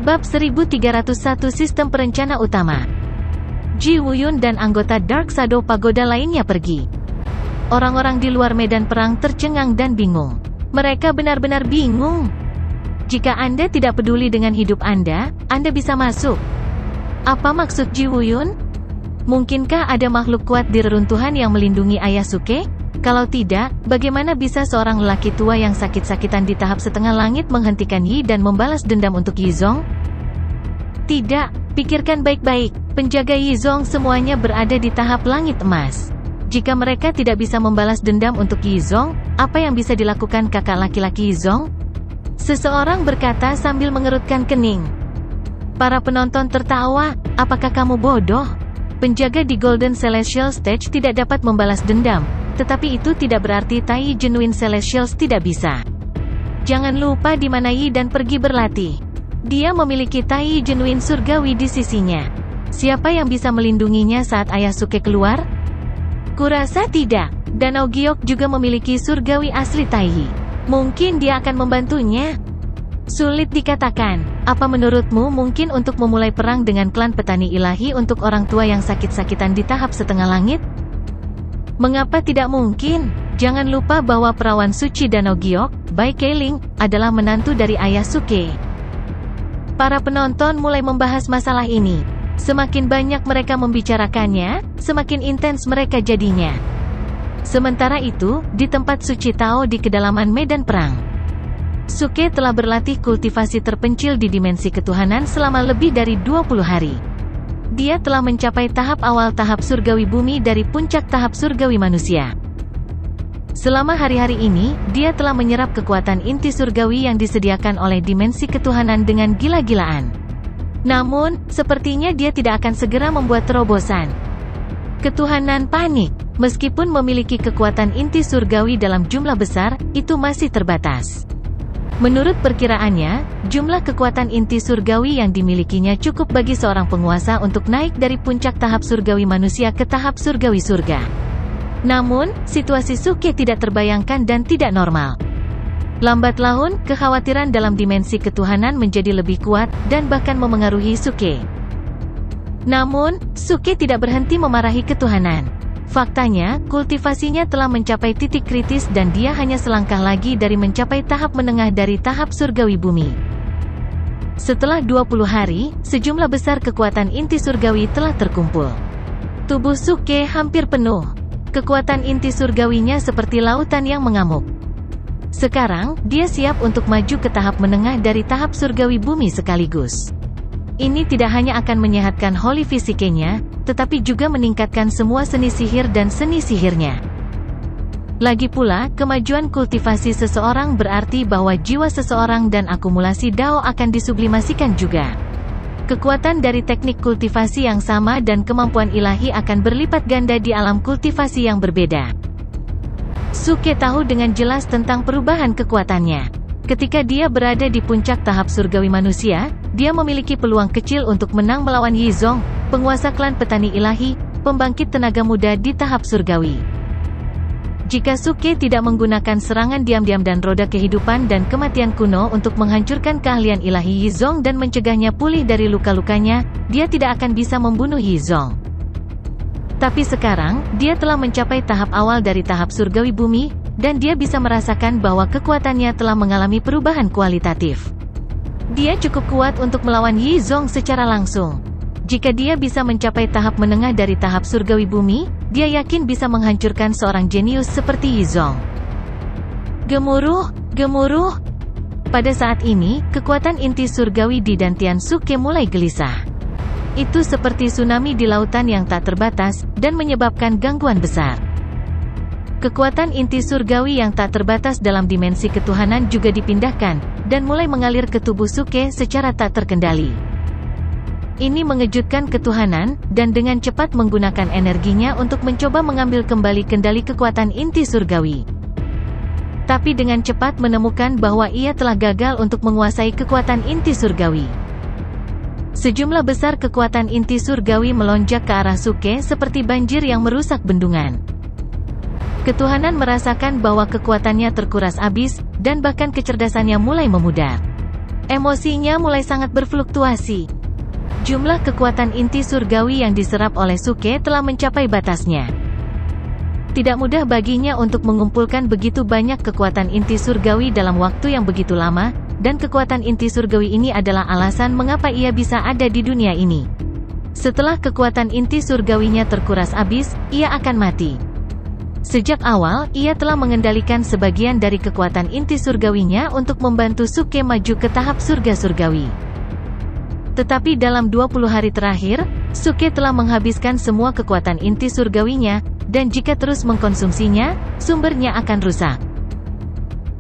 Bab 1301 Sistem Perencana Utama. Ji Wuyun dan anggota Dark Shadow Pagoda lainnya pergi. Orang-orang di luar medan perang tercengang dan bingung. Mereka benar-benar bingung. Jika Anda tidak peduli dengan hidup Anda bisa masuk. Apa maksud Ji Wuyun? Mungkinkah ada makhluk kuat di reruntuhan yang melindungi Ayah Suke? Kalau tidak, bagaimana bisa seorang lelaki tua yang sakit-sakitan di tahap setengah langit menghentikan Yi dan membalas dendam untuk Yizong? Tidak, pikirkan baik-baik. Penjaga Yizong semuanya berada di tahap langit emas. Jika mereka tidak bisa membalas dendam untuk Yizong, apa yang bisa dilakukan kakak laki-laki Yizong? Seseorang berkata sambil mengerutkan kening. Para penonton tertawa, apakah kamu bodoh? Penjaga di Golden Celestial Stage tidak dapat membalas dendam. Tetapi itu tidak berarti Tai Genuine Celestials tidak bisa. Jangan lupa di mana Yi dan pergi berlatih. Dia memiliki Tai Genuine Surgawi di sisinya. Siapa yang bisa melindunginya saat Ayah Suke keluar? Kurasa tidak. Danau Giok juga memiliki surgawi asli Tai. Mungkin dia akan membantunya. Sulit dikatakan. Apa menurutmu mungkin untuk memulai perang dengan klan petani ilahi untuk orang tua yang sakit-sakitan di tahap setengah langit? Mengapa tidak mungkin? Jangan lupa bahwa perawan suci Danau Giok, Bai Keiling, adalah menantu dari Ayah Suke. Para penonton mulai membahas masalah ini. Semakin banyak mereka membicarakannya, semakin intens mereka jadinya. Sementara itu, di tempat suci Tao di kedalaman medan perang, Suke telah berlatih kultivasi terpencil di dimensi ketuhanan selama lebih dari 20 hari. Dia telah mencapai tahap awal tahap surgawi bumi dari puncak tahap surgawi manusia. Selama hari-hari ini, dia telah menyerap kekuatan inti surgawi yang disediakan oleh dimensi ketuhanan dengan gila-gilaan. Namun, sepertinya dia tidak akan segera membuat terobosan. Ketuhanan panik. Meskipun memiliki kekuatan inti surgawi dalam jumlah besar, itu masih terbatas. Menurut perkiraannya, jumlah kekuatan inti surgawi yang dimilikinya cukup bagi seorang penguasa untuk naik dari puncak tahap surgawi manusia ke tahap surgawi surga. Namun, situasi Suke tidak terbayangkan dan tidak normal. Lambat laun, kekhawatiran dalam dimensi ketuhanan menjadi lebih kuat, dan bahkan memengaruhi Suke. Namun, Suke tidak berhenti memarahi ketuhanan. Faktanya, kultivasinya telah mencapai titik kritis dan dia hanya selangkah lagi dari mencapai tahap menengah dari tahap surgawi bumi. Setelah 20 hari, sejumlah besar kekuatan inti surgawi telah terkumpul. Tubuh Suke hampir penuh. Kekuatan inti surgawinya seperti lautan yang mengamuk. Sekarang, dia siap untuk maju ke tahap menengah dari tahap surgawi bumi sekaligus. Ini tidak hanya akan menyehatkan holy fisiknya, tetapi juga meningkatkan semua seni sihir dan seni sihirnya. Lagi pula, kemajuan kultivasi seseorang berarti bahwa jiwa seseorang dan akumulasi Dao akan disublimasikan juga. Kekuatan dari teknik kultivasi yang sama dan kemampuan ilahi akan berlipat ganda di alam kultivasi yang berbeda. Suke tahu dengan jelas tentang perubahan kekuatannya. Ketika dia berada di puncak tahap surgawi manusia, dia memiliki peluang kecil untuk menang melawan Yizong, penguasa klan petani ilahi, pembangkit tenaga muda di tahap surgawi. Jika Suke tidak menggunakan serangan diam-diam dan roda kehidupan dan kematian kuno untuk menghancurkan keahlian ilahi Yizong dan mencegahnya pulih dari luka-lukanya, dia tidak akan bisa membunuh Yizong. Tapi sekarang, dia telah mencapai tahap awal dari tahap surgawi bumi, dan dia bisa merasakan bahwa kekuatannya telah mengalami perubahan kualitatif. Dia cukup kuat untuk melawan Yizong secara langsung. Jika dia bisa mencapai tahap menengah dari tahap surgawi bumi, dia yakin bisa menghancurkan seorang jenius seperti Yizong. Gemuruh, gemuruh. Pada saat ini, kekuatan inti surgawi di dantian Suke mulai gelisah. Itu seperti tsunami di lautan yang tak terbatas, dan menyebabkan gangguan besar. Kekuatan inti surgawi yang tak terbatas dalam dimensi ketuhanan juga dipindahkan, dan mulai mengalir ke tubuh Suke secara tak terkendali. Ini mengejutkan ketuhanan, dan dengan cepat menggunakan energinya untuk mencoba mengambil kembali kendali kekuatan inti surgawi. Tapi dengan cepat menemukan bahwa ia telah gagal untuk menguasai kekuatan inti surgawi. Sejumlah besar kekuatan inti surgawi melonjak ke arah Suke seperti banjir yang merusak bendungan. Ketuhanan merasakan bahwa kekuatannya terkuras habis, dan bahkan kecerdasannya mulai memudar. Emosinya mulai sangat berfluktuasi. Jumlah kekuatan inti surgawi yang diserap oleh Suke telah mencapai batasnya. Tidak mudah baginya untuk mengumpulkan begitu banyak kekuatan inti surgawi dalam waktu yang begitu lama, dan kekuatan inti surgawi ini adalah alasan mengapa ia bisa ada di dunia ini. Setelah kekuatan inti surgawinya terkuras habis, ia akan mati. Sejak awal, ia telah mengendalikan sebagian dari kekuatan inti surgawinya untuk membantu Suke maju ke tahap surga surgawi. Tetapi dalam 20 hari terakhir, Suke telah menghabiskan semua kekuatan inti surgawinya, dan jika terus mengkonsumsinya, sumbernya akan rusak.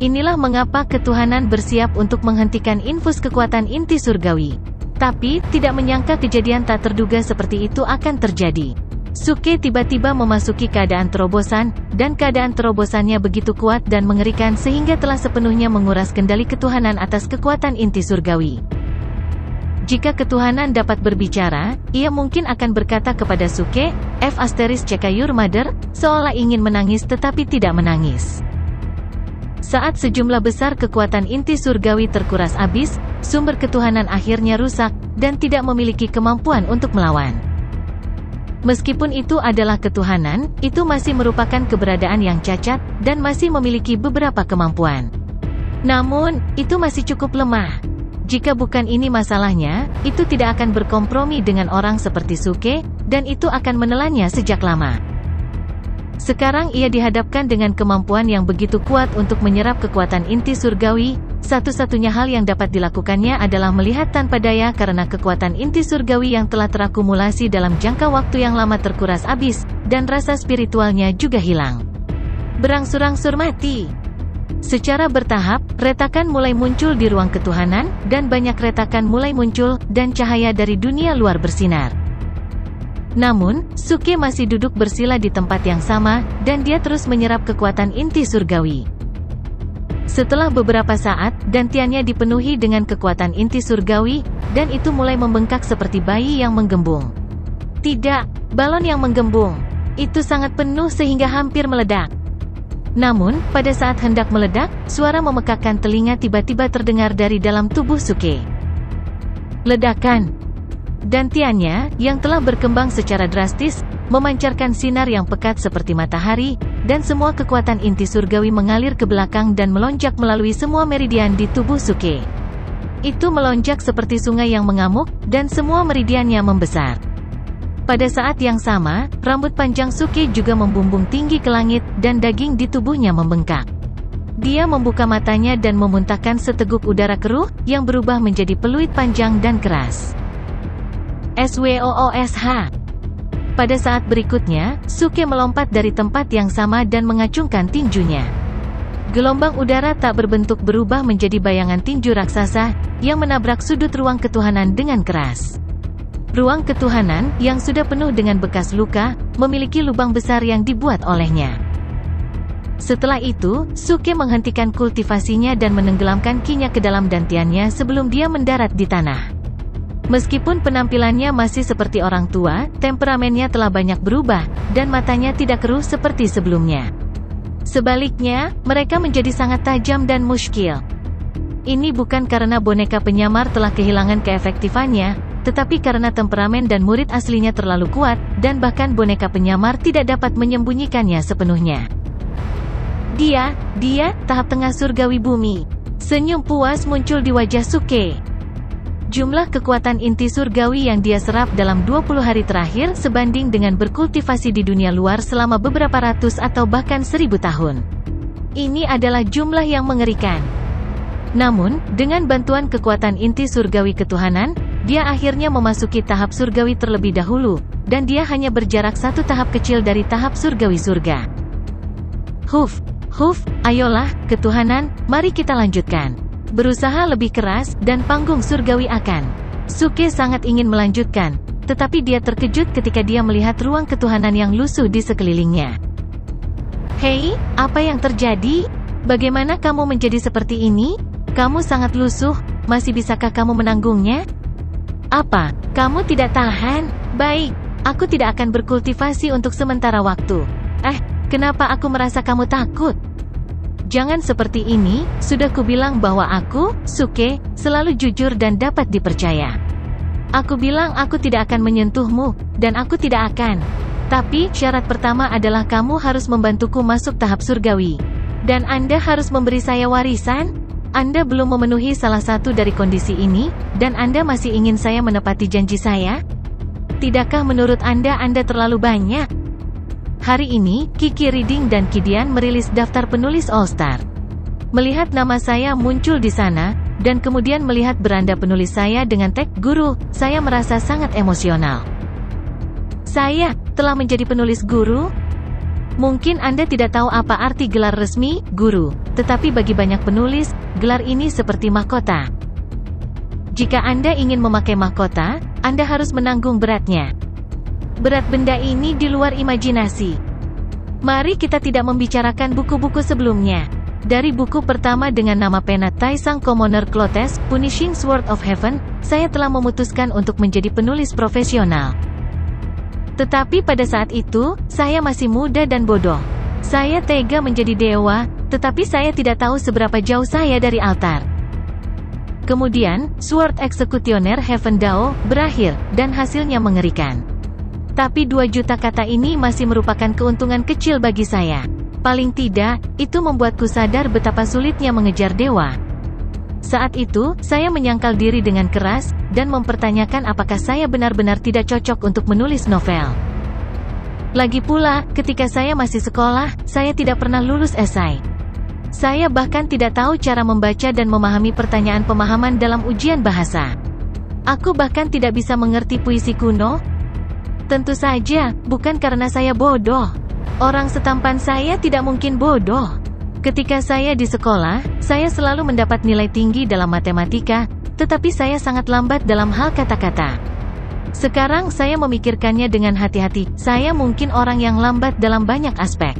Inilah mengapa ketuhanan bersiap untuk menghentikan infus kekuatan inti surgawi. Tapi, tidak menyangka kejadian tak terduga seperti itu akan terjadi. Suke tiba-tiba memasuki keadaan terobosan, dan keadaan terobosannya begitu kuat dan mengerikan sehingga telah sepenuhnya menguras kendali ketuhanan atas kekuatan inti surgawi. Jika ketuhanan dapat berbicara, ia mungkin akan berkata kepada Suke, F*** your mother, seolah ingin menangis tetapi tidak menangis. Saat sejumlah besar kekuatan inti surgawi terkuras habis, sumber ketuhanan akhirnya rusak, dan tidak memiliki kemampuan untuk melawan. Meskipun itu adalah ketuhanan, itu masih merupakan keberadaan yang cacat, dan masih memiliki beberapa kemampuan. Namun, itu masih cukup lemah. Jika bukan ini masalahnya, itu tidak akan berkompromi dengan orang seperti Suke, dan itu akan menelannya sejak lama. Sekarang ia dihadapkan dengan kemampuan yang begitu kuat untuk menyerap kekuatan inti surgawi. Satu-satunya hal yang dapat dilakukannya adalah melihat tanpa daya karena kekuatan inti surgawi yang telah terakumulasi dalam jangka waktu yang lama terkuras habis, dan rasa spiritualnya juga hilang. Berangsur-angsur mati. Secara bertahap, retakan mulai muncul di ruang ketuhanan, dan banyak retakan mulai muncul, dan cahaya dari dunia luar bersinar. Namun, Suke masih duduk bersila di tempat yang sama, dan dia terus menyerap kekuatan inti surgawi. Setelah beberapa saat, dantiannya dipenuhi dengan kekuatan inti surgawi, dan itu mulai membengkak seperti bayi yang menggembung. Tidak, balon yang menggembung. Itu sangat penuh sehingga hampir meledak. Namun, pada saat hendak meledak, suara memekakkan telinga tiba-tiba terdengar dari dalam tubuh Suke. Ledakan. Dantiannya, yang telah berkembang secara drastis, memancarkan sinar yang pekat seperti matahari, dan semua kekuatan inti surgawi mengalir ke belakang dan melonjak melalui semua meridian di tubuh Suke. Itu melonjak seperti sungai yang mengamuk, dan semua meridiannya membesar. Pada saat yang sama, rambut panjang Suke juga membumbung tinggi ke langit, dan daging di tubuhnya membengkak. Dia membuka matanya dan memuntahkan seteguk udara keruh, yang berubah menjadi peluit panjang dan keras. SWOOSH. Pada saat berikutnya, Suke melompat dari tempat yang sama dan mengacungkan tinjunya. Gelombang udara tak berbentuk berubah menjadi bayangan tinju raksasa, yang menabrak sudut ruang ketuhanan dengan keras. Ruang ketuhanan, yang sudah penuh dengan bekas luka, memiliki lubang besar yang dibuat olehnya. Setelah itu, Suke menghentikan kultivasinya dan menenggelamkan ki-nya ke dalam dantiannya sebelum dia mendarat di tanah. Meskipun penampilannya masih seperti orang tua, temperamennya telah banyak berubah, dan matanya tidak keruh seperti sebelumnya. Sebaliknya, mereka menjadi sangat tajam dan muskil. Ini bukan karena boneka penyamar telah kehilangan keefektifannya, tetapi karena temperamen dan murid aslinya terlalu kuat, dan bahkan boneka penyamar tidak dapat menyembunyikannya sepenuhnya. Dia, tahap tengah surgawi bumi. Senyum puas muncul di wajah Suke. Jumlah kekuatan inti surgawi yang dia serap dalam 20 hari terakhir sebanding dengan berkultivasi di dunia luar selama beberapa ratus atau bahkan 1000 tahun. Ini adalah jumlah yang mengerikan. Namun, dengan bantuan kekuatan inti surgawi ketuhanan, dia akhirnya memasuki tahap surgawi terlebih dahulu, dan dia hanya berjarak satu tahap kecil dari tahap surgawi surga. Ayolah, ketuhanan, mari kita lanjutkan. Berusaha lebih keras, dan panggung surgawi akan. Suke sangat ingin melanjutkan, tetapi dia terkejut ketika dia melihat ruang ketuhanan yang lusuh di sekelilingnya. Hei, apa yang terjadi? Bagaimana kamu menjadi seperti ini? Kamu sangat lusuh, masih bisakah kamu menanggungnya? Apa, kamu tidak tahan? Baik, aku tidak akan berkultivasi untuk sementara waktu. Kenapa aku merasa kamu takut? Jangan seperti ini, sudah kubilang bahwa aku, Suke, selalu jujur dan dapat dipercaya. Aku bilang aku tidak akan menyentuhmu, dan aku tidak akan. Tapi, syarat pertama adalah kamu harus membantuku masuk tahap surgawi. Dan Anda harus memberi saya warisan? Anda belum memenuhi salah satu dari kondisi ini, dan Anda masih ingin saya menepati janji saya? Tidakkah menurut Anda terlalu banyak? Hari ini, Kiki Reading dan Kidian merilis daftar penulis All Star. Melihat nama saya muncul di sana, dan kemudian melihat beranda penulis saya dengan tag guru, saya merasa sangat emosional. Saya telah menjadi penulis guru? Mungkin Anda tidak tahu apa arti gelar resmi, guru, tetapi bagi banyak penulis, gelar ini seperti mahkota. Jika Anda ingin memakai mahkota, Anda harus menanggung beratnya. Berat benda ini di luar imajinasi. Mari kita tidak membicarakan buku-buku sebelumnya. Dari buku pertama dengan nama pena Taisang Commoner Clotes, Punishing Sword of Heaven, saya telah memutuskan untuk menjadi penulis profesional. Tetapi pada saat itu, saya masih muda dan bodoh. Saya tega menjadi dewa, tetapi saya tidak tahu seberapa jauh saya dari altar. Kemudian, Sword Executioner Heaven Dao berakhir, dan hasilnya mengerikan. Tapi 2 juta kata ini masih merupakan keuntungan kecil bagi saya. Paling tidak, itu membuatku sadar betapa sulitnya mengejar dewa. Saat itu, saya menyangkal diri dengan keras, dan mempertanyakan apakah saya benar-benar tidak cocok untuk menulis novel. Lagi pula, ketika saya masih sekolah, saya tidak pernah lulus esai. Saya bahkan tidak tahu cara membaca dan memahami pertanyaan pemahaman dalam ujian bahasa. Aku bahkan tidak bisa mengerti puisi kuno. Tentu saja, bukan karena saya bodoh. Orang setampan saya tidak mungkin bodoh. Ketika saya di sekolah, saya selalu mendapat nilai tinggi dalam matematika, tetapi saya sangat lambat dalam hal kata-kata. Sekarang saya memikirkannya dengan hati-hati, saya mungkin orang yang lambat dalam banyak aspek.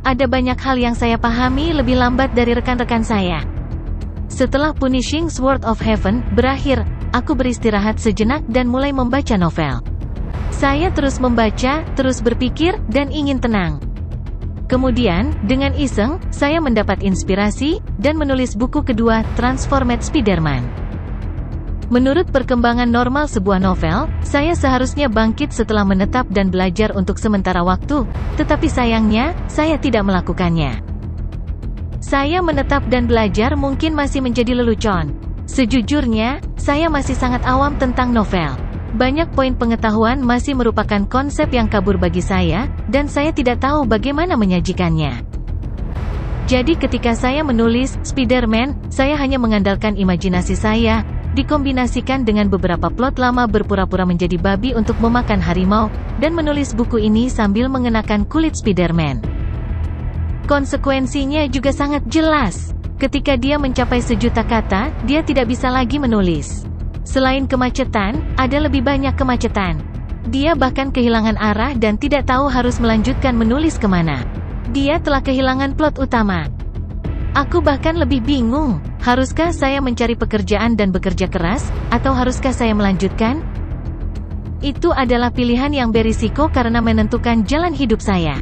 Ada banyak hal yang saya pahami lebih lambat dari rekan-rekan saya. Setelah Punishing Sword of Heaven berakhir, aku beristirahat sejenak dan mulai membaca novel. Saya terus membaca, terus berpikir, dan ingin tenang. Kemudian, dengan iseng, saya mendapat inspirasi, dan menulis buku kedua, Transformed Spider-Man. Menurut perkembangan normal sebuah novel, saya seharusnya bangkit setelah menetap dan belajar untuk sementara waktu, tetapi sayangnya, saya tidak melakukannya. Saya menetap dan belajar mungkin masih menjadi lelucon. Sejujurnya, saya masih sangat awam tentang novel. Banyak poin pengetahuan masih merupakan konsep yang kabur bagi saya, dan saya tidak tahu bagaimana menyajikannya. Jadi ketika saya menulis Spider-Man, saya hanya mengandalkan imajinasi saya, dikombinasikan dengan beberapa plot lama berpura-pura menjadi babi untuk memakan harimau, dan menulis buku ini sambil mengenakan kulit Spider-Man. Konsekuensinya juga sangat jelas. Ketika dia mencapai 1 juta kata, dia tidak bisa lagi menulis. Selain kemacetan, ada lebih banyak kemacetan. Dia bahkan kehilangan arah dan tidak tahu harus melanjutkan menulis kemana. Dia telah kehilangan plot utama. Aku bahkan lebih bingung, haruskah saya mencari pekerjaan dan bekerja keras, atau haruskah saya melanjutkan? Itu adalah pilihan yang berisiko karena menentukan jalan hidup saya.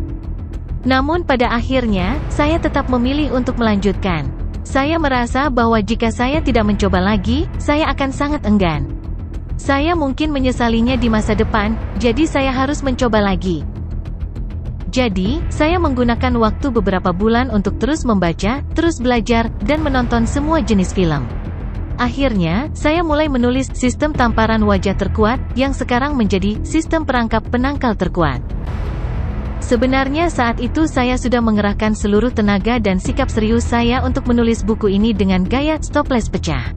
Namun pada akhirnya, saya tetap memilih untuk melanjutkan. Saya merasa bahwa jika saya tidak mencoba lagi, saya akan sangat enggan. Saya mungkin menyesalinya di masa depan, jadi saya harus mencoba lagi. Jadi, saya menggunakan waktu beberapa bulan untuk terus membaca, terus belajar, dan menonton semua jenis film. Akhirnya, saya mulai menulis sistem tamparan wajah terkuat, yang sekarang menjadi sistem perangkap penangkal terkuat. Sebenarnya saat itu saya sudah mengerahkan seluruh tenaga dan sikap serius saya untuk menulis buku ini dengan gaya stoples pecah.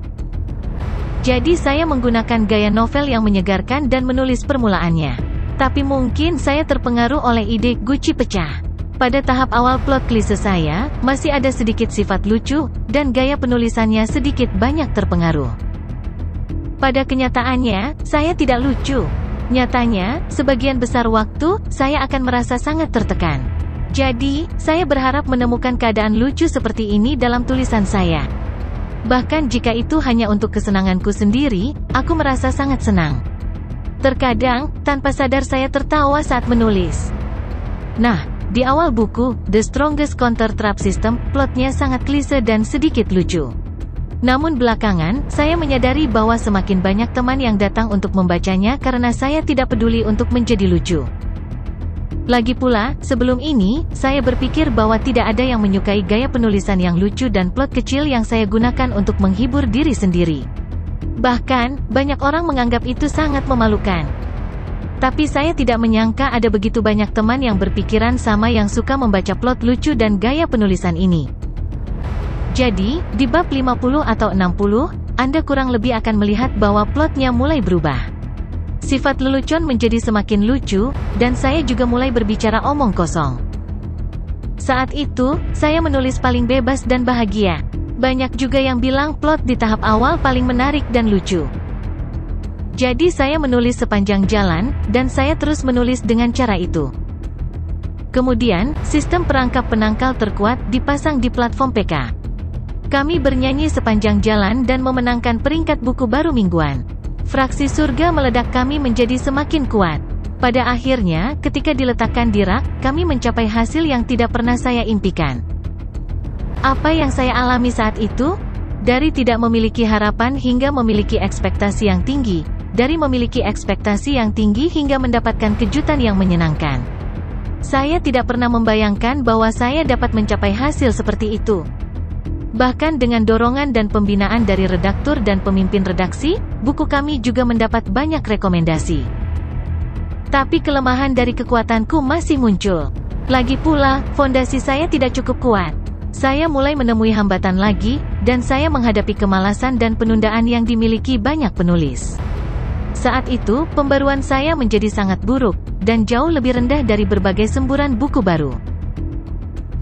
Jadi saya menggunakan gaya novel yang menyegarkan dan menulis permulaannya. Tapi mungkin saya terpengaruh oleh ide Gucci pecah. Pada tahap awal plot klise saya, masih ada sedikit sifat lucu, dan gaya penulisannya sedikit banyak terpengaruh. Pada kenyataannya, saya tidak lucu. Nyatanya, sebagian besar waktu, saya akan merasa sangat tertekan. Jadi, saya berharap menemukan keadaan lucu seperti ini dalam tulisan saya. Bahkan jika itu hanya untuk kesenanganku sendiri, aku merasa sangat senang. Terkadang, tanpa sadar saya tertawa saat menulis. Nah, Di awal buku, The Strongest Counter Trap System, plotnya sangat klise dan sedikit lucu. Namun belakangan, saya menyadari bahwa semakin banyak teman yang datang untuk membacanya karena saya tidak peduli untuk menjadi lucu. Lagi pula, sebelum ini, saya berpikir bahwa tidak ada yang menyukai gaya penulisan yang lucu dan plot kecil yang saya gunakan untuk menghibur diri sendiri. Bahkan, banyak orang menganggap itu sangat memalukan. Tapi saya tidak menyangka ada begitu banyak teman yang berpikiran sama yang suka membaca plot lucu dan gaya penulisan ini. Jadi, di bab 50 atau 60, Anda kurang lebih akan melihat bahwa plotnya mulai berubah. Sifat lelucon menjadi semakin lucu, dan saya juga mulai berbicara omong kosong. Saat itu, saya menulis paling bebas dan bahagia. Banyak juga yang bilang plot di tahap awal paling menarik dan lucu. Jadi saya menulis sepanjang jalan, dan saya terus menulis dengan cara itu. Kemudian, sistem perangkap penangkal terkuat dipasang di platform PK. Kami bernyanyi sepanjang jalan dan memenangkan peringkat buku baru mingguan. Fraksi surga meledak, kami menjadi semakin kuat. Pada akhirnya, ketika diletakkan di rak, kami mencapai hasil yang tidak pernah saya impikan. Apa yang saya alami saat itu? Dari tidak memiliki harapan hingga memiliki ekspektasi yang tinggi. Dari memiliki ekspektasi yang tinggi hingga mendapatkan kejutan yang menyenangkan. Saya tidak pernah membayangkan bahwa saya dapat mencapai hasil seperti itu. Bahkan dengan dorongan dan pembinaan dari redaktur dan pemimpin redaksi, buku kami juga mendapat banyak rekomendasi. Tapi kelemahan dari kekuatanku masih muncul. Lagi pula, fondasi saya tidak cukup kuat. Saya mulai menemui hambatan lagi, dan saya menghadapi kemalasan dan penundaan yang dimiliki banyak penulis. Saat itu, pembaruan saya menjadi sangat buruk, dan jauh lebih rendah dari berbagai semburan buku baru.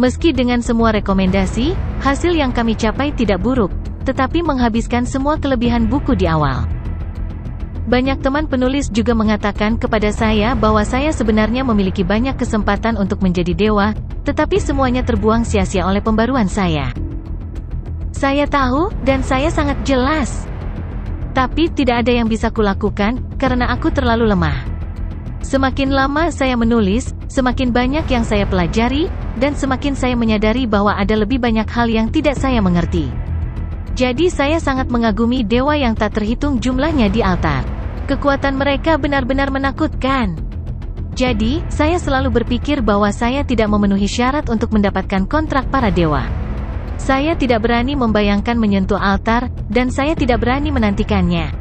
Meski dengan semua rekomendasi, hasil yang kami capai tidak buruk, tetapi menghabiskan semua kelebihan buku di awal. Banyak teman penulis juga mengatakan kepada saya bahwa saya sebenarnya memiliki banyak kesempatan untuk menjadi dewa, tetapi semuanya terbuang sia-sia oleh pembaruan saya. Saya tahu, dan saya sangat jelas. Tapi tidak ada yang bisa kulakukan, karena aku terlalu lemah. Semakin lama saya menulis, semakin banyak yang saya pelajari, dan semakin saya menyadari bahwa ada lebih banyak hal yang tidak saya mengerti. Jadi saya sangat mengagumi dewa yang tak terhitung jumlahnya di altar. Kekuatan mereka benar-benar menakutkan. Jadi, saya selalu berpikir bahwa saya tidak memenuhi syarat untuk mendapatkan kontrak para dewa. Saya tidak berani membayangkan menyentuh altar, dan saya tidak berani menantikannya.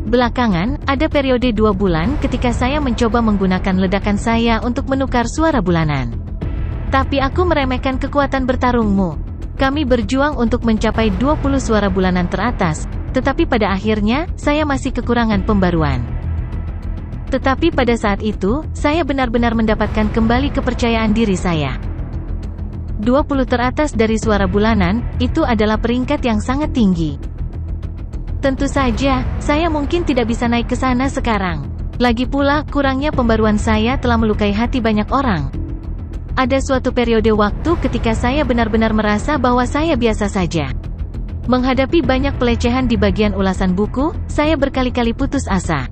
Belakangan, ada periode 2 bulan ketika saya mencoba menggunakan ledakan saya untuk menukar suara bulanan. Tapi aku meremehkan kekuatan bertarungmu. Kami berjuang untuk mencapai 20 suara bulanan teratas, tetapi pada akhirnya, saya masih kekurangan pembaruan. Tetapi pada saat itu, saya benar-benar mendapatkan kembali kepercayaan diri saya. 20 teratas dari suara bulanan, itu adalah peringkat yang sangat tinggi. Tentu saja, saya mungkin tidak bisa naik ke sana sekarang. Lagi pula, kurangnya pembaruan saya telah melukai hati banyak orang. Ada suatu periode waktu ketika saya benar-benar merasa bahwa saya biasa saja. Menghadapi banyak pelecehan di bagian ulasan buku, saya berkali-kali putus asa.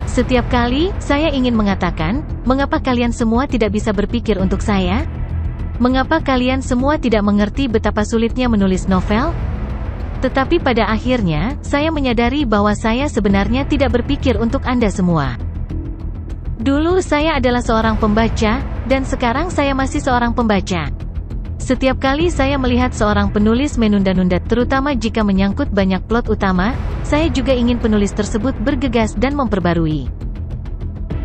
Setiap kali, saya ingin mengatakan, mengapa kalian semua tidak bisa berpikir untuk saya? Mengapa kalian semua tidak mengerti betapa sulitnya menulis novel? Tetapi pada akhirnya, saya menyadari bahwa saya sebenarnya tidak berpikir untuk Anda semua. Dulu saya adalah seorang pembaca, dan sekarang saya masih seorang pembaca. Setiap kali saya melihat seorang penulis menunda-nunda, terutama jika menyangkut banyak plot utama, saya juga ingin penulis tersebut bergegas dan memperbarui.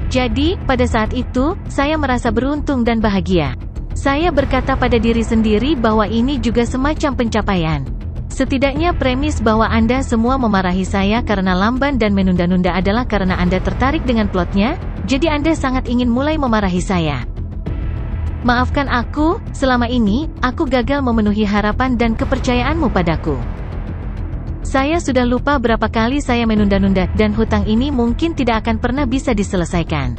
Jadi, pada saat itu, saya merasa beruntung dan bahagia. Saya berkata pada diri sendiri bahwa ini juga semacam pencapaian. Setidaknya premis bahwa Anda semua memarahi saya karena lamban dan menunda-nunda adalah karena Anda tertarik dengan plotnya, jadi Anda sangat ingin mulai memarahi saya. Maafkan aku, selama ini, aku gagal memenuhi harapan dan kepercayaanmu padaku. Saya sudah lupa berapa kali saya menunda-nunda, dan hutang ini mungkin tidak akan pernah bisa diselesaikan.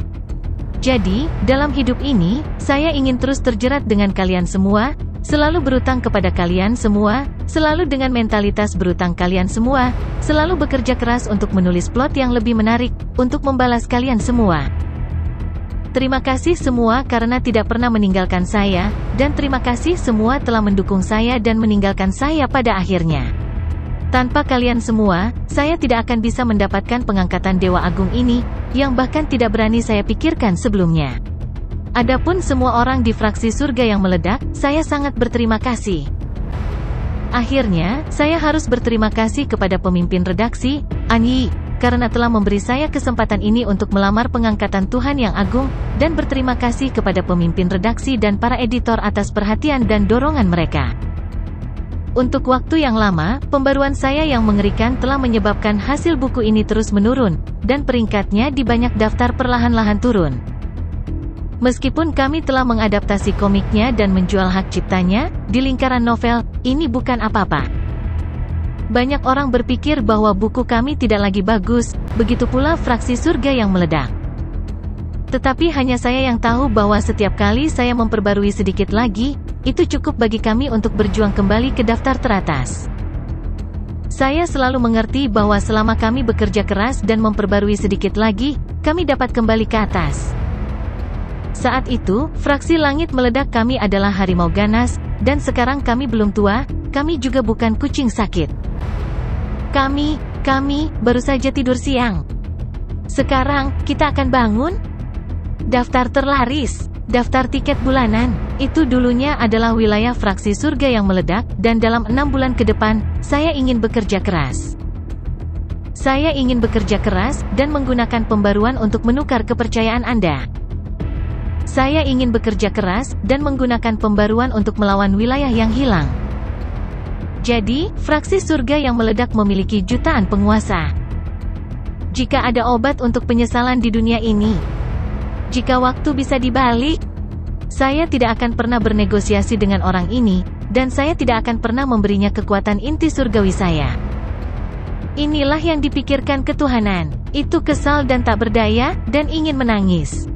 Jadi, dalam hidup ini, saya ingin terus terjerat dengan kalian semua, selalu berutang kepada kalian semua, selalu dengan mentalitas berutang kalian semua, selalu bekerja keras untuk menulis plot yang lebih menarik, untuk membalas kalian semua. Terima kasih semua karena tidak pernah meninggalkan saya, dan terima kasih semua telah mendukung saya dan meninggalkan saya pada akhirnya. Tanpa kalian semua, saya tidak akan bisa mendapatkan pengangkatan Dewa Agung ini, yang bahkan tidak berani saya pikirkan sebelumnya. Adapun semua orang di fraksi surga yang meledak, saya sangat berterima kasih. Akhirnya, saya harus berterima kasih kepada pemimpin redaksi, Anyi, karena telah memberi saya kesempatan ini untuk melamar pengangkatan Tuhan yang agung, dan berterima kasih kepada pemimpin redaksi dan para editor atas perhatian dan dorongan mereka. Untuk waktu yang lama, pembaruan saya yang mengerikan telah menyebabkan hasil buku ini terus menurun, dan peringkatnya di banyak daftar perlahan-lahan turun. Meskipun kami telah mengadaptasi komiknya dan menjual hak ciptanya, di lingkaran novel, ini bukan apa-apa. Banyak orang berpikir bahwa buku kami tidak lagi bagus, begitu pula fraksi surga yang meledak. Tetapi hanya saya yang tahu bahwa setiap kali saya memperbarui sedikit lagi, itu cukup bagi kami untuk berjuang kembali ke daftar teratas. Saya selalu mengerti bahwa selama kami bekerja keras dan memperbarui sedikit lagi, kami dapat kembali ke atas. Saat itu, fraksi langit meledak kami adalah harimau ganas, dan sekarang kami belum tua, kami juga bukan kucing sakit. Kami baru saja tidur siang. Sekarang, kita akan bangun? Daftar terlaris, daftar tiket bulanan, itu dulunya adalah wilayah fraksi surga yang meledak, dan dalam 6 bulan ke depan, saya ingin bekerja keras. Saya ingin bekerja keras, dan menggunakan pembaruan untuk menukar kepercayaan Anda. Saya ingin bekerja keras, dan menggunakan pembaruan untuk melawan wilayah yang hilang. Jadi, fraksi surga yang meledak memiliki jutaan penguasa. Jika ada obat untuk penyesalan di dunia ini, jika waktu bisa dibalik, saya tidak akan pernah bernegosiasi dengan orang ini, dan saya tidak akan pernah memberinya kekuatan inti surgawi saya. Inilah yang dipikirkan ketuhanan. Itu kesal dan tak berdaya, dan ingin menangis.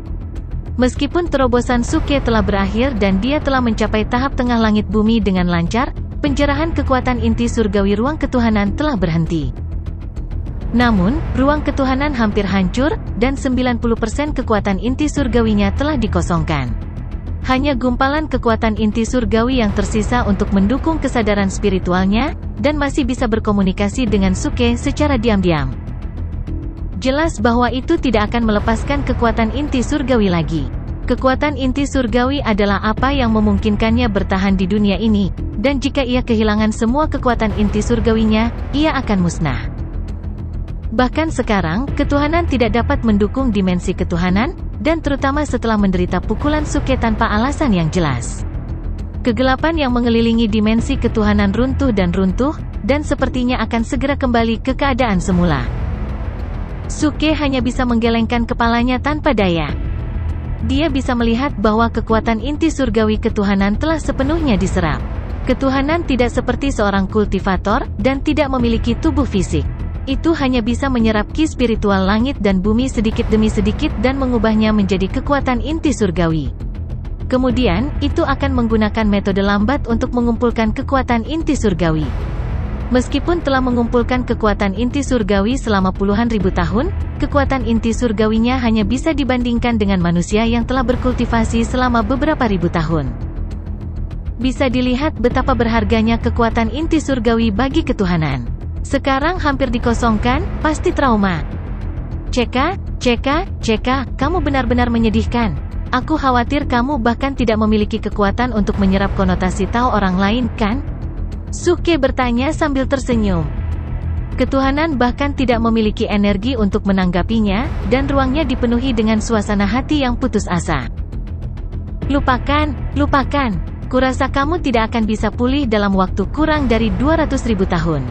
Meskipun terobosan Suke telah berakhir dan dia telah mencapai tahap tengah langit bumi dengan lancar, penjarahan kekuatan inti surgawi ruang ketuhanan telah berhenti. Namun, ruang ketuhanan hampir hancur, dan 90% kekuatan inti surgawinya telah dikosongkan. Hanya gumpalan kekuatan inti surgawi yang tersisa untuk mendukung kesadaran spiritualnya, dan masih bisa berkomunikasi dengan Suke secara diam-diam. Jelas bahwa itu tidak akan melepaskan kekuatan inti surgawi lagi. Kekuatan inti surgawi adalah apa yang memungkinkannya bertahan di dunia ini, dan jika ia kehilangan semua kekuatan inti surgawinya, ia akan musnah. Bahkan sekarang, ketuhanan tidak dapat mendukung dimensi ketuhanan, dan terutama setelah menderita pukulan Suke tanpa alasan yang jelas. Kegelapan yang mengelilingi dimensi ketuhanan runtuh, dan sepertinya akan segera kembali ke keadaan semula. Suke hanya bisa menggelengkan kepalanya tanpa daya. Dia bisa melihat bahwa kekuatan inti surgawi ketuhanan telah sepenuhnya diserap. Ketuhanan tidak seperti seorang kultivator, dan tidak memiliki tubuh fisik. Itu hanya bisa menyerap ki spiritual langit dan bumi sedikit demi sedikit dan mengubahnya menjadi kekuatan inti surgawi. Kemudian, itu akan menggunakan metode lambat untuk mengumpulkan kekuatan inti surgawi. Meskipun telah mengumpulkan kekuatan inti surgawi selama puluhan ribu tahun, kekuatan inti surgawinya hanya bisa dibandingkan dengan manusia yang telah berkultivasi selama beberapa ribu tahun. Bisa dilihat betapa berharganya kekuatan inti surgawi bagi ketuhanan. Sekarang hampir dikosongkan, pasti trauma. Ceka, kamu benar-benar menyedihkan. Aku khawatir kamu bahkan tidak memiliki kekuatan untuk menyerap konotasi tahu orang lain, kan? Suke bertanya sambil tersenyum. Ketuhanan bahkan tidak memiliki energi untuk menanggapinya, dan ruangnya dipenuhi dengan suasana hati yang putus asa. Lupakan. Kurasa kamu tidak akan bisa pulih dalam waktu kurang dari 200.000 tahun.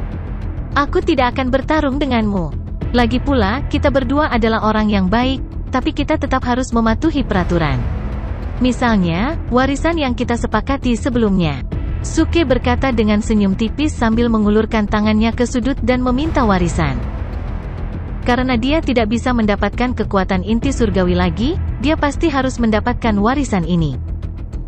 Aku tidak akan bertarung denganmu. Lagi pula, kita berdua adalah orang yang baik, tapi kita tetap harus mematuhi peraturan. Misalnya, warisan yang kita sepakati sebelumnya. Suke berkata dengan senyum tipis sambil mengulurkan tangannya ke sudut dan meminta warisan. Karena dia tidak bisa mendapatkan kekuatan inti surgawi lagi, dia pasti harus mendapatkan warisan ini.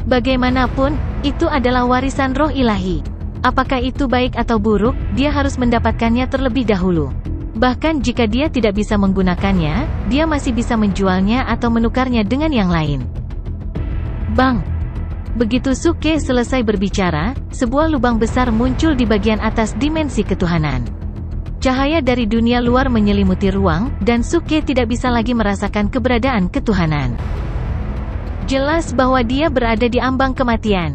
Bagaimanapun, itu adalah warisan roh ilahi. Apakah itu baik atau buruk, dia harus mendapatkannya terlebih dahulu. Bahkan jika dia tidak bisa menggunakannya, dia masih bisa menjualnya atau menukarnya dengan yang lain. Bang! Begitu Suke selesai berbicara, sebuah lubang besar muncul di bagian atas dimensi ketuhanan. Cahaya dari dunia luar menyelimuti ruang, dan Suke tidak bisa lagi merasakan keberadaan ketuhanan. Jelas bahwa dia berada di ambang kematian.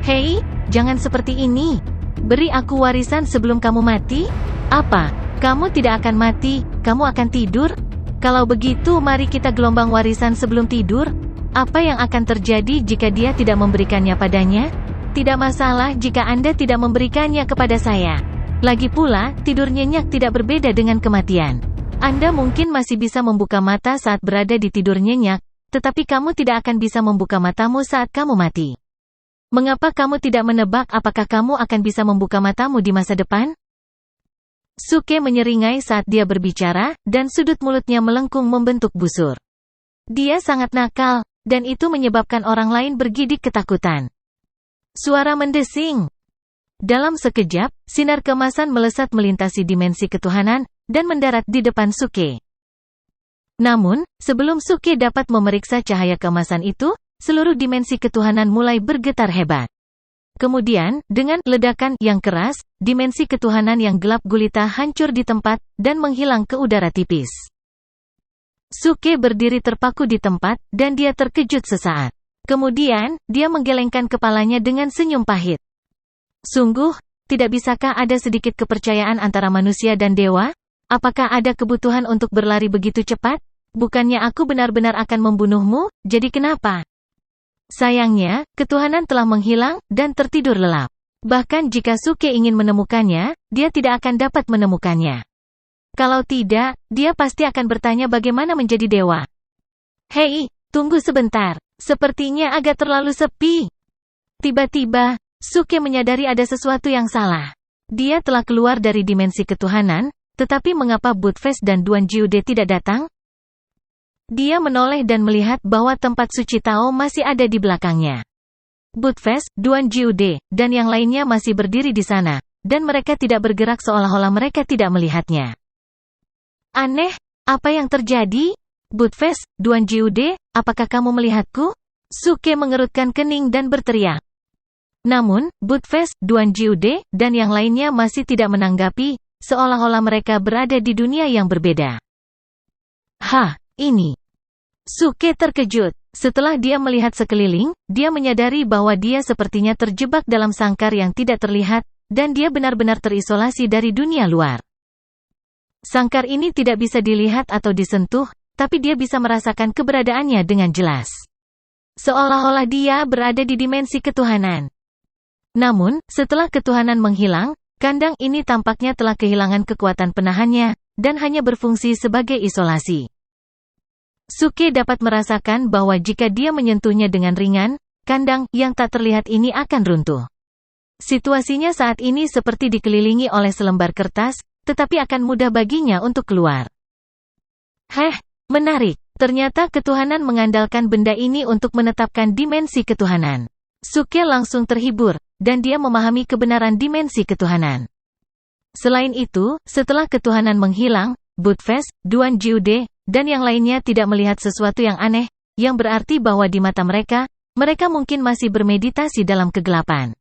Hei, jangan seperti ini. Beri aku warisan sebelum kamu mati? Apa? Kamu tidak akan mati, kamu akan tidur? Kalau begitu mari kita gelombang warisan sebelum tidur. Apa yang akan terjadi jika dia tidak memberikannya padanya? Tidak masalah jika Anda tidak memberikannya kepada saya. Lagi pula, tidur nyenyak tidak berbeda dengan kematian. Anda mungkin masih bisa membuka mata saat berada di tidur nyenyak, tetapi kamu tidak akan bisa membuka matamu saat kamu mati. Mengapa kamu tidak menebak apakah kamu akan bisa membuka matamu di masa depan? Suke menyeringai saat dia berbicara, dan sudut mulutnya melengkung membentuk busur. Dia sangat nakal, dan itu menyebabkan orang lain bergidik ketakutan. Suara mendesing. Dalam sekejap, sinar keemasan melesat melintasi dimensi ketuhanan, dan mendarat di depan Suke. Namun, sebelum Suke dapat memeriksa cahaya keemasan itu, seluruh dimensi ketuhanan mulai bergetar hebat. Kemudian, dengan ledakan yang keras, dimensi ketuhanan yang gelap gulita hancur di tempat, dan menghilang ke udara tipis. Suke berdiri terpaku di tempat, dan dia terkejut sesaat. Kemudian, dia menggelengkan kepalanya dengan senyum pahit. Sungguh, tidak bisakah ada sedikit kepercayaan antara manusia dan dewa? Apakah ada kebutuhan untuk berlari begitu cepat? Bukannya aku benar-benar akan membunuhmu, jadi kenapa? Sayangnya, ketuhanan telah menghilang, dan tertidur lelap. Bahkan jika Suke ingin menemukannya, dia tidak akan dapat menemukannya. Kalau tidak, dia pasti akan bertanya bagaimana menjadi dewa. Hei, tunggu sebentar. Sepertinya agak terlalu sepi. Tiba-tiba, Suke menyadari ada sesuatu yang salah. Dia telah keluar dari dimensi ketuhanan, tetapi mengapa Budfest dan Duan Jiude tidak datang? Dia menoleh dan melihat bahwa tempat suci Tao masih ada di belakangnya. Budfest, Duan Jiude, dan yang lainnya masih berdiri di sana, dan mereka tidak bergerak seolah-olah mereka tidak melihatnya. Aneh, apa yang terjadi? Budfest, Duan Jiude, apakah kamu melihatku? Suke mengerutkan kening dan berteriak. Namun, Budfest, Duan Jiude, dan yang lainnya masih tidak menanggapi, seolah-olah mereka berada di dunia yang berbeda. Hah, ini. Suke terkejut. Setelah dia melihat sekeliling, dia menyadari bahwa dia sepertinya terjebak dalam sangkar yang tidak terlihat, dan dia benar-benar terisolasi dari dunia luar. Sangkar ini tidak bisa dilihat atau disentuh, tapi dia bisa merasakan keberadaannya dengan jelas. Seolah-olah dia berada di dimensi ketuhanan. Namun, setelah ketuhanan menghilang, kandang ini tampaknya telah kehilangan kekuatan penahannya, dan hanya berfungsi sebagai isolasi. Suke dapat merasakan bahwa jika dia menyentuhnya dengan ringan, kandang yang tak terlihat ini akan runtuh. Situasinya saat ini seperti dikelilingi oleh selembar kertas, tetapi akan mudah baginya untuk keluar. Menarik. Ternyata ketuhanan mengandalkan benda ini untuk menetapkan dimensi ketuhanan. Suke langsung terhibur, dan dia memahami kebenaran dimensi ketuhanan. Selain itu, setelah ketuhanan menghilang, Budfest, Duan Jiude, dan yang lainnya tidak melihat sesuatu yang aneh, yang berarti bahwa di mata mereka, mereka mungkin masih bermeditasi dalam kegelapan.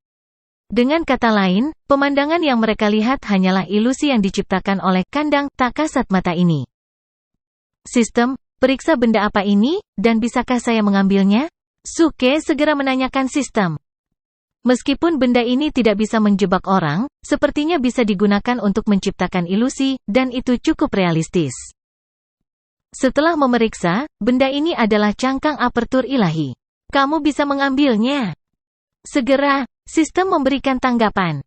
Dengan kata lain, pemandangan yang mereka lihat hanyalah ilusi yang diciptakan oleh kandang tak kasat mata ini. Sistem, periksa benda apa ini, dan bisakah saya mengambilnya? Suke segera menanyakan sistem. Meskipun benda ini tidak bisa menjebak orang, sepertinya bisa digunakan untuk menciptakan ilusi, dan itu cukup realistis. Setelah memeriksa, benda ini adalah cangkang apertur ilahi. Kamu bisa mengambilnya. Segera, sistem memberikan tanggapan.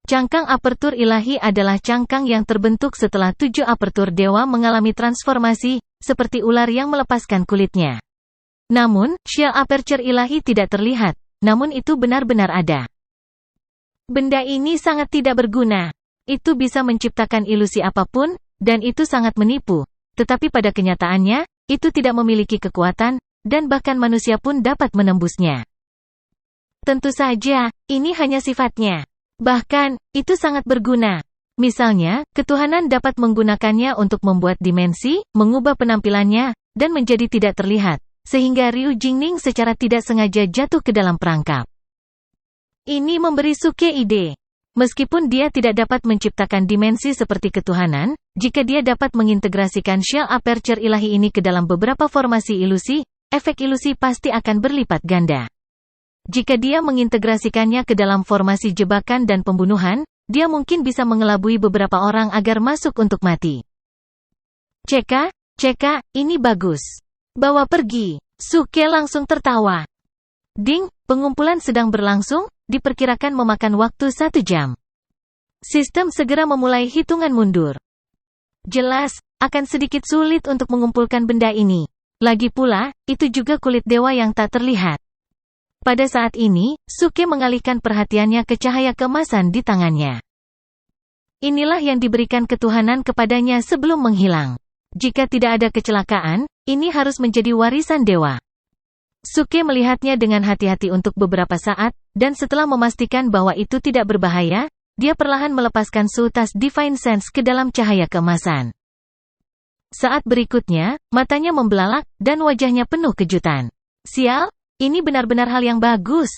Cangkang apertur ilahi adalah cangkang yang terbentuk setelah 7 apertur dewa mengalami transformasi, seperti ular yang melepaskan kulitnya. Namun, shield aperture ilahi tidak terlihat, namun itu benar-benar ada. Benda ini sangat tidak berguna. Itu bisa menciptakan ilusi apapun, dan itu sangat menipu. Tetapi pada kenyataannya, itu tidak memiliki kekuatan, dan bahkan manusia pun dapat menembusnya. Tentu saja, ini hanya sifatnya. Bahkan, itu sangat berguna. Misalnya, ketuhanan dapat menggunakannya untuk membuat dimensi, mengubah penampilannya, dan menjadi tidak terlihat, sehingga Ryu Jingning secara tidak sengaja jatuh ke dalam perangkap. Ini memberi Suke ide. Meskipun dia tidak dapat menciptakan dimensi seperti ketuhanan, jika dia dapat mengintegrasikan shell aperture ilahi ini ke dalam beberapa formasi ilusi, efek ilusi pasti akan berlipat ganda. Jika dia mengintegrasikannya ke dalam formasi jebakan dan pembunuhan, dia mungkin bisa mengelabui beberapa orang agar masuk untuk mati. Ceka, ini bagus. Bawa pergi. Suke langsung tertawa. Ding, pengumpulan sedang berlangsung, diperkirakan memakan waktu 1 jam. Sistem segera memulai hitungan mundur. Jelas, akan sedikit sulit untuk mengumpulkan benda ini. Lagi pula, itu juga kulit dewa yang tak terlihat. Pada saat ini, Suke mengalihkan perhatiannya ke cahaya keemasan di tangannya. Inilah yang diberikan ketuhanan kepadanya sebelum menghilang. Jika tidak ada kecelakaan, ini harus menjadi warisan dewa. Suke melihatnya dengan hati-hati untuk beberapa saat, dan setelah memastikan bahwa itu tidak berbahaya, dia perlahan melepaskan seutas Divine Sense ke dalam cahaya keemasan. Saat berikutnya, matanya membelalak, dan wajahnya penuh kejutan. Sial, ini benar-benar hal yang bagus.